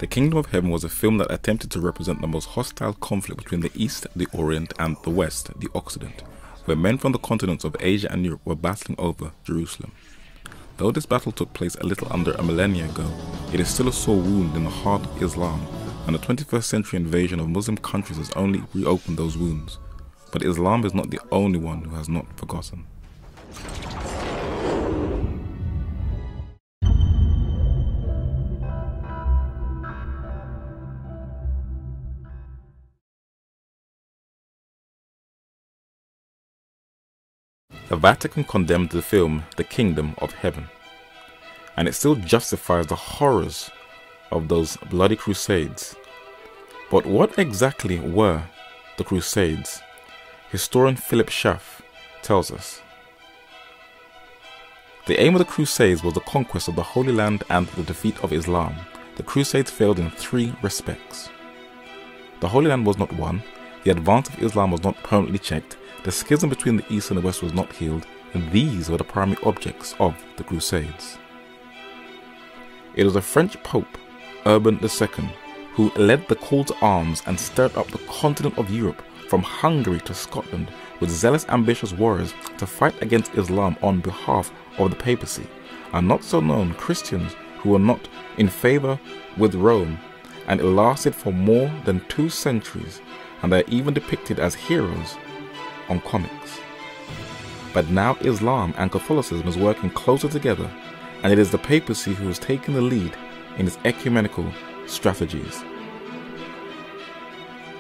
The Kingdom of Heaven was a film that attempted to represent the most hostile conflict between the East, the Orient, and the West, the Occident, where men from the continents of Asia and Europe were battling over Jerusalem. Though this battle took place a little under a millennia ago, it is still a sore wound in the heart of Islam, and the 21st century invasion of Muslim countries has only reopened those wounds. But Islam is not the only one who has not forgotten. The Vatican condemned the film The Kingdom of Heaven, and it still justifies the horrors of those bloody crusades. But what exactly were the Crusades? Historian Philip Schaff tells us. The aim of the Crusades was the conquest of the Holy Land and the defeat of Islam. The Crusades failed in three respects. The Holy Land was not won, the advance of Islam was not permanently checked, the schism between the East and the West was not healed, and these were the primary objects of the Crusades. It was the French Pope, Urban II, who led the call to arms and stirred up the continent of Europe, from Hungary to Scotland, with zealous, ambitious warriors to fight against Islam on behalf of the papacy, and not so known Christians who were not in favour with Rome, and it lasted for more than 2 centuries, and they are even depicted as heroes on comics. But now Islam and Catholicism is working closer together, and it is the papacy who is taking the lead in its ecumenical strategies.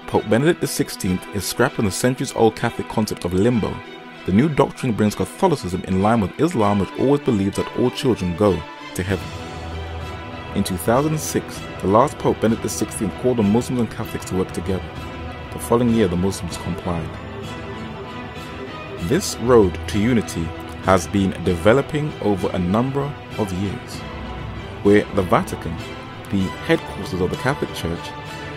Pope Benedict XVI is scrapping the centuries-old Catholic concept of limbo. The new doctrine brings Catholicism in line with Islam, which always believes that all children go to heaven. In 2006, the last Pope, Benedict XVI, called on Muslims and Catholics to work together. The following year, the Muslims complied. This road to unity has been developing over a number of years, where the Vatican, the headquarters of the Catholic Church,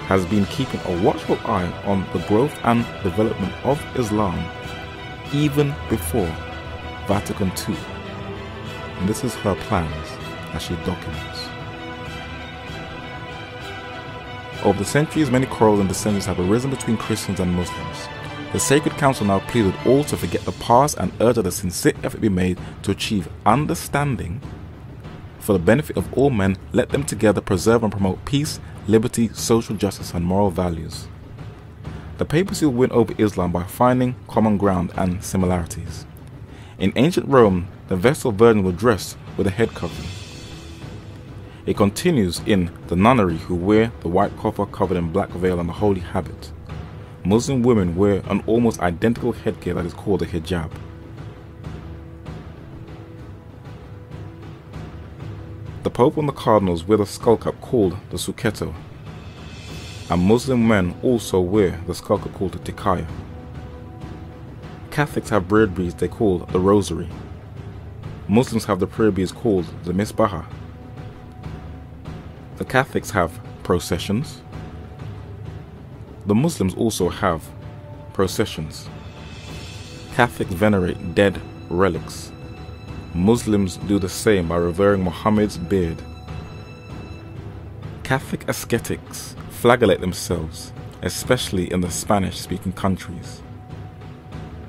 has been keeping a watchful eye on the growth and development of Islam even before Vatican II. And this is her plans as she documents. Over the centuries, many quarrels and dissensions have arisen between Christians and Muslims. The Sacred Council now pleads with all to forget the past and urge that a sincere effort be made to achieve understanding. For the benefit of all men, let them together preserve and promote peace, liberty, social justice, and moral values. The papacy will win over Islam by finding common ground and similarities. In ancient Rome, the Vestal Virgins were dressed with a head covering. It continues in the nunnery, who wear the white coffer covered in black veil and the holy habit. Muslim women wear an almost identical headgear that is called a hijab. The Pope and the Cardinals wear the skull cap called the succetto, and Muslim men also wear the skull cap called the tikaya. Catholics have prayer beads they call the rosary. Muslims have the prayer beads called the misbah. The Catholics have processions. The Muslims also have processions. Catholics venerate dead relics. Muslims do the same by revering Muhammad's beard. Catholic ascetics flagellate themselves, especially in the Spanish-speaking countries.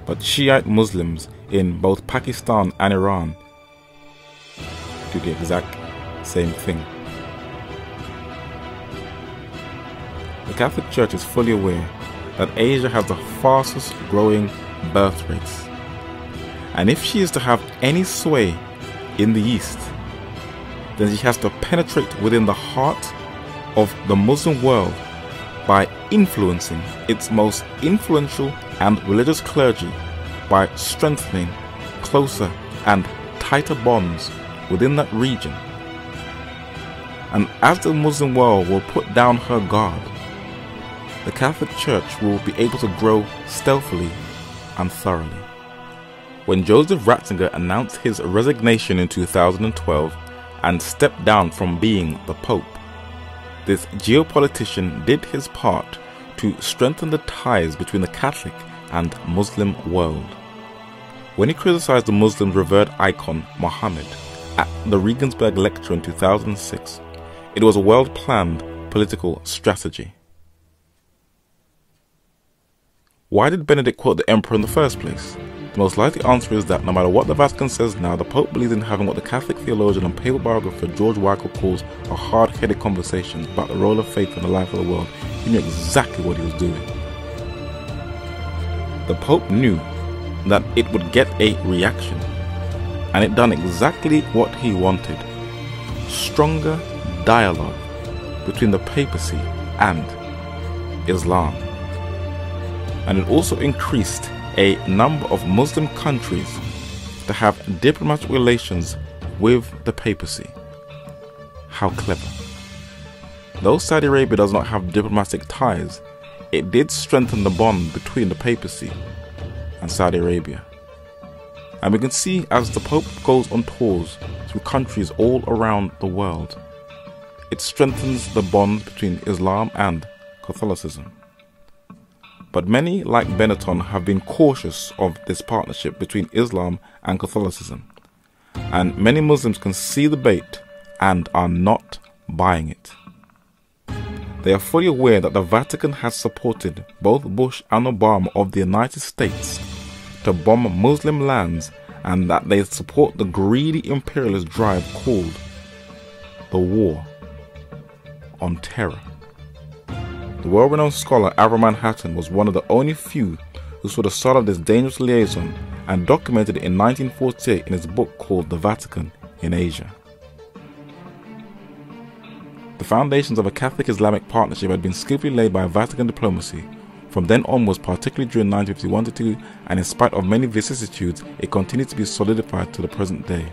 But Shiite Muslims in both Pakistan and Iran do the exact same thing. The Catholic Church is fully aware that Asia has the fastest growing birth rates, and if she is to have any sway in the East, then she has to penetrate within the heart of the Muslim world by influencing its most influential and religious clergy, by strengthening closer and tighter bonds within that region. And as the Muslim world will put down her guard, the Catholic Church will be able to grow stealthily and thoroughly. When Joseph Ratzinger announced his resignation in 2012 and stepped down from being the Pope, this geopolitician did his part to strengthen the ties between the Catholic and Muslim world. When he criticized the Muslims' revered icon Muhammad at the Regensburg lecture in 2006, it was a well-planned geopolitical strategy. Why did Benedict quote the emperor in the first place? The most likely answer is that no matter what the Vatican says now, the Pope believes in having what the Catholic theologian and papal biographer George Wycliffe calls a hard-headed conversation about the role of faith in the life of the world. He knew exactly what he was doing. The Pope knew that it would get a reaction, and it done exactly what he wanted. Stronger dialogue between the papacy and Islam. And it also increased a number of Muslim countries to have diplomatic relations with the papacy. How clever. Though Saudi Arabia does not have diplomatic ties, it did strengthen the bond between the papacy and Saudi Arabia. And we can see as the Pope goes on tours through countries all around the world, it strengthens the bond between Islam and Catholicism. But many, like Benetton, have been cautious of this partnership between Islam and Catholicism. And many Muslims can see the bait and are not buying it. They are fully aware that the Vatican has supported both Bush and Obama of the United States to bomb Muslim lands, and that they support the greedy imperialist drive called the War on Terror. The world-renowned scholar Avram Manhattan was one of the only few who saw the start of this dangerous liaison and documented it in 1948 in his book called The Vatican in Asia. The foundations of a Catholic-Islamic partnership had been skillfully laid by Vatican diplomacy. From then onwards, particularly during 1951-2, and in spite of many vicissitudes, it continued to be solidified to the present day.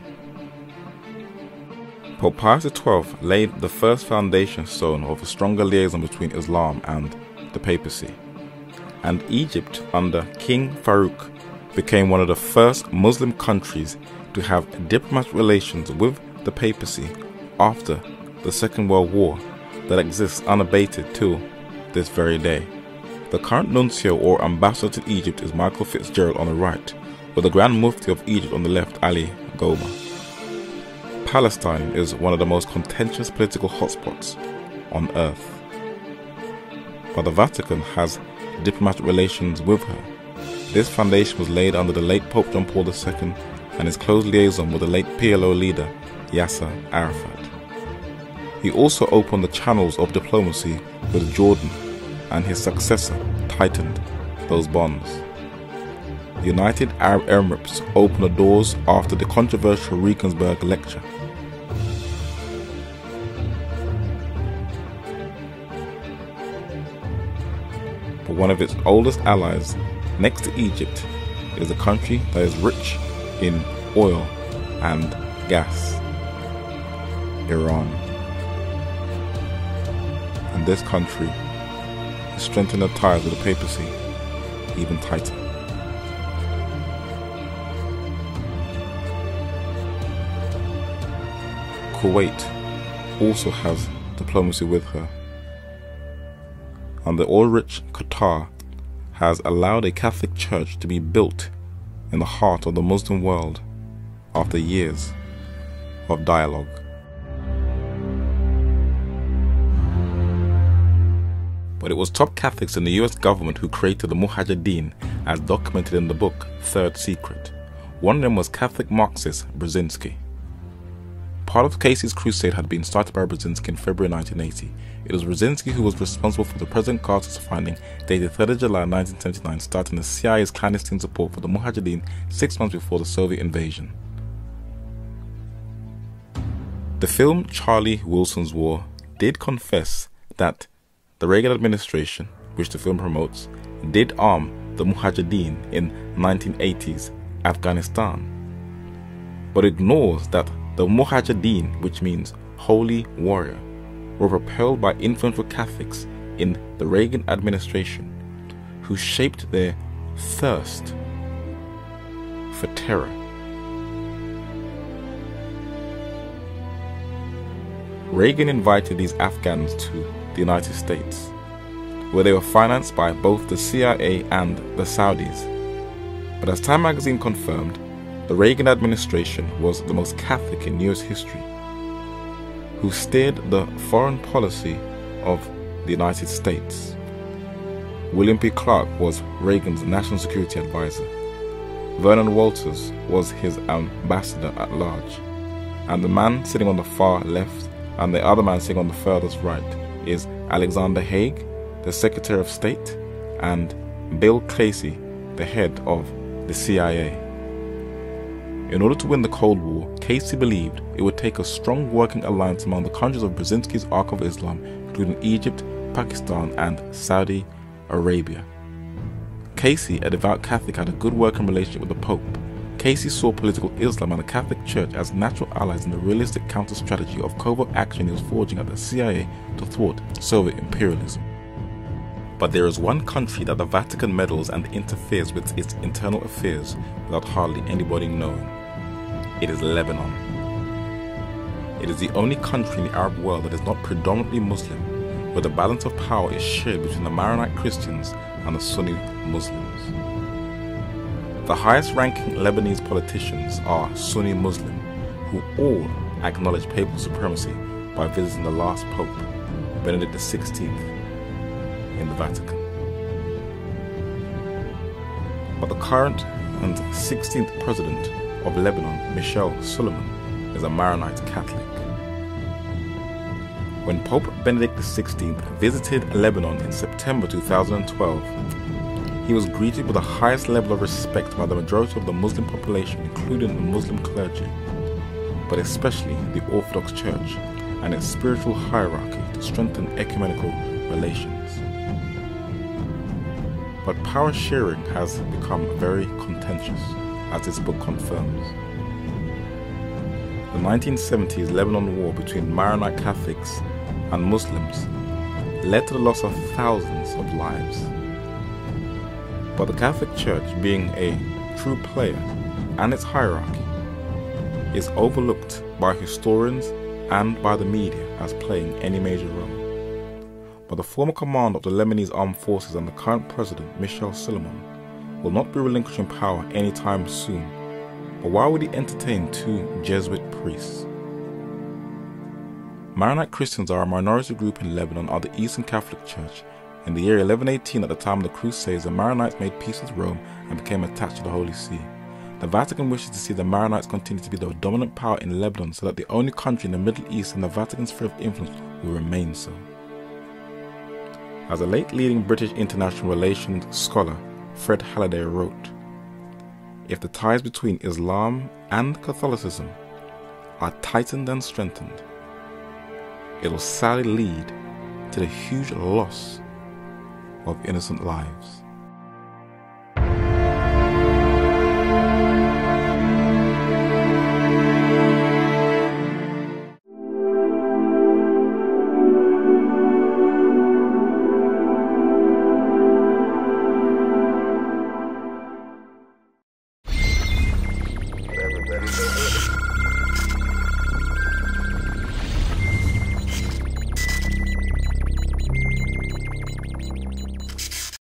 Pope Pius XII laid the first foundation stone of a stronger liaison between Islam and the papacy, and Egypt under King Farouk became one of the first Muslim countries to have diplomatic relations with the papacy after the Second World War that exists unabated till this very day. The current nuncio or ambassador to Egypt is Michael Fitzgerald on the right, with the Grand Mufti of Egypt on the left, Ali Goma. Palestine is one of the most contentious political hotspots on earth, but the Vatican has diplomatic relations with her. This foundation was laid under the late Pope John Paul II and his close liaison with the late PLO leader Yasser Arafat. He also opened the channels of diplomacy with Jordan, and his successor tightened those bonds. The United Arab Emirates opened the doors after the controversial Regensburg lecture. But one of its oldest allies, next to Egypt, is a country that is rich in oil and gas: Iran. And this country is strengthening the ties with the papacy even tighter. Kuwait also has diplomacy with her, and the oil-rich Qatar has allowed a Catholic church to be built in the heart of the Muslim world after years of dialogue. But it was top Catholics in the US government who created the Mujahideen, as documented in the book Third Secret. One of them was Catholic Marxist Brzezinski. Part of Casey's crusade had been started by Brzezinski in February 1980. It was Brzezinski who was responsible for the President Carter's finding, dated 3rd July 1979, starting the CIA's clandestine support for the Mujahideen 6 months before the Soviet invasion. The film Charlie Wilson's War did confess that the Reagan administration, which the film promotes, did arm the Mujahideen in 1980s Afghanistan, but ignores that the Mujahideen, which means holy warrior, were propelled by influential Catholics in the Reagan administration, who shaped their thirst for terror. Reagan invited these Afghans to the United States, where they were financed by both the CIA and the Saudis. But as Time magazine confirmed, the Reagan administration was the most Catholic in US history, who steered the foreign policy of the United States. William P. Clark was Reagan's national security advisor. Vernon Walters was his ambassador at large. And the man sitting on the far left and the other man sitting on the furthest right is Alexander Haig, the Secretary of State, and Bill Casey, the head of the CIA. In order to win the Cold War, Casey believed it would take a strong working alliance among the countries of Brzezinski's Ark of Islam, including Egypt, Pakistan, and Saudi Arabia. Casey, a devout Catholic, had a good working relationship with the Pope. Casey saw political Islam and the Catholic Church as natural allies in the realistic counter-strategy of covert action he was forging at the CIA to thwart Soviet imperialism. But there is one country that the Vatican meddles and interferes with its internal affairs without hardly anybody knowing. It is Lebanon. It is the only country in the Arab world that is not predominantly Muslim, where the balance of power is shared between the Maronite Christians and the Sunni Muslims. The highest-ranking Lebanese politicians are Sunni Muslim, who all acknowledge papal supremacy by visiting the last Pope, Benedict XVI, in the Vatican. But the current and 16th president of Lebanon, Michel Suleiman, is a Maronite Catholic. When Pope Benedict XVI visited Lebanon in September 2012, he was greeted with the highest level of respect by the majority of the Muslim population, including the Muslim clergy, but especially the Orthodox Church and its spiritual hierarchy to strengthen ecumenical relations. But power sharing has become very contentious, as this book confirms. The 1970s Lebanon War between Maronite Catholics and Muslims led to the loss of thousands of lives. But the Catholic Church, being a true player and its hierarchy, is overlooked by historians and by the media as playing any major role. But the former commander of the Lebanese Armed Forces and the current president, Michel Suleiman, will not be relinquishing power anytime soon. But why would he entertain two Jesuit priests? Maronite Christians are a minority group in Lebanon of the Eastern Catholic Church. In the year 1118, at the time of the Crusades, the Maronites made peace with Rome and became attached to the Holy See. The Vatican wishes to see the Maronites continue to be the dominant power in Lebanon so that the only country in the Middle East and the Vatican's sphere of influence will remain so. As a late leading British international relations scholar, Fred Halliday, wrote, "If the ties between Islam and Catholicism are tightened and strengthened, it will sadly lead to the huge loss of innocent lives."